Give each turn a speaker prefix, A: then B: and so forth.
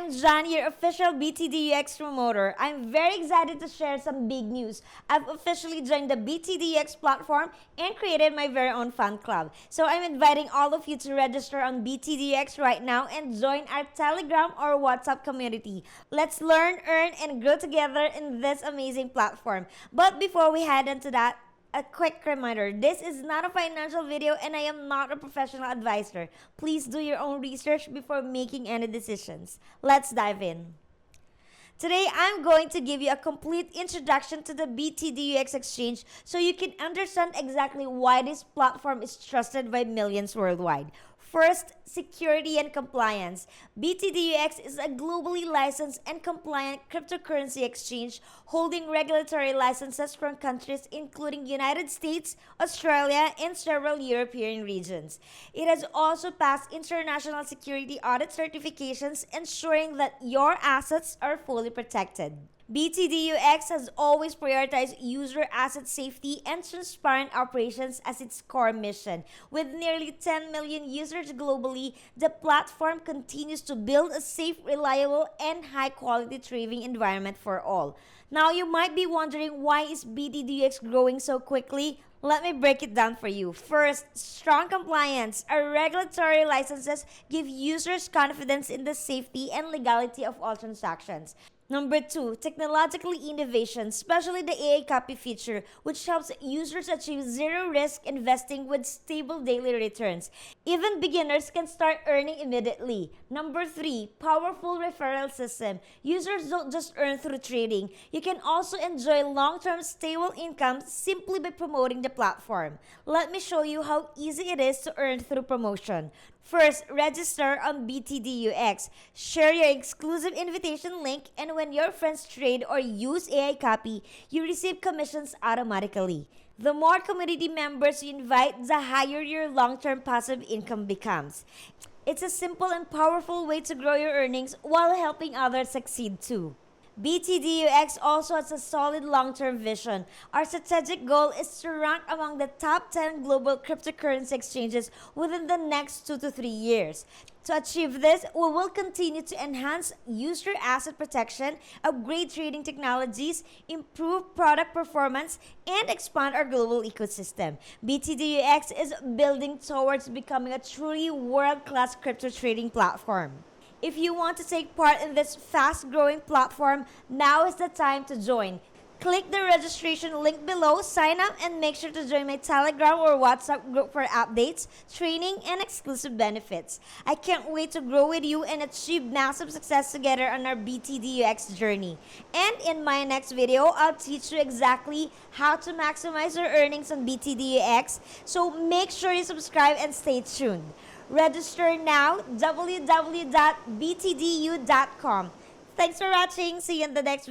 A: I'm John, your official BTDUEX promoter. I'm very excited to share some big news. I've officially joined the BTDUEX platform and created my very own fan club. So I'm inviting all of you to register on BTDUEX right now and join our Telegram or WhatsApp community. Let's learn, earn, and grow together in this amazing platform. But before we head into that, a quick reminder, this is not a financial video and I am not a professional advisor. Please do your own research before making any decisions. Let's dive in. Today, I'm going to give you a complete introduction to the BTDUEX exchange so you can understand exactly why this platform is trusted by millions worldwide. First, security and compliance. BTDUEX is a globally licensed and compliant cryptocurrency exchange holding regulatory licenses from countries including United States, Australia, and several European regions. It has also passed international security audit certifications ensuring that your assets are fully protected. BTDUEX has always prioritized user asset safety and transparent operations as its core mission. With nearly 10 million users globally, the platform continues to build a safe, reliable, and high-quality trading environment for all. Now, you might be wondering, why is BTDUEX growing so quickly? Let me break it down for you. First, strong compliance. Our regulatory licenses give users confidence in the safety and legality of all transactions. Number 2, technological innovation, especially the AI copy feature, which helps users achieve zero risk investing with stable daily returns. Even beginners can start earning immediately. Number 3, powerful referral system. Users don't just earn through trading. You can also enjoy long-term stable income simply by promoting the platform. Let me show you how easy it is to earn through promotion. First, register on BTDUEX. Share your exclusive invitation link, and when your friends trade or use AI copy, you receive commissions automatically. The more community members you invite, the higher your long-term passive income becomes. It's a simple and powerful way to grow your earnings while helping others succeed too. BTDUEX also has a solid long-term vision. Our strategic goal is to rank among the top 10 global cryptocurrency exchanges within the next 2 to 3 years. To achieve this, we will continue to enhance user asset protection, upgrade trading technologies, improve product performance, and expand our global ecosystem. BTDUEX is building towards becoming a truly world-class crypto trading platform. If you want to take part in this fast-growing platform, now is the time to join. Click the registration link below, sign up, and make sure to join my Telegram or WhatsApp group for updates, training, and exclusive benefits. I can't wait to grow with you and achieve massive success together on our BTDUEX journey. And in my next video, I'll teach you exactly how to maximize your earnings on BTDUEX, so make sure you subscribe and stay tuned. Register now, www.btdu.com. Thanks for watching. See you in the next video.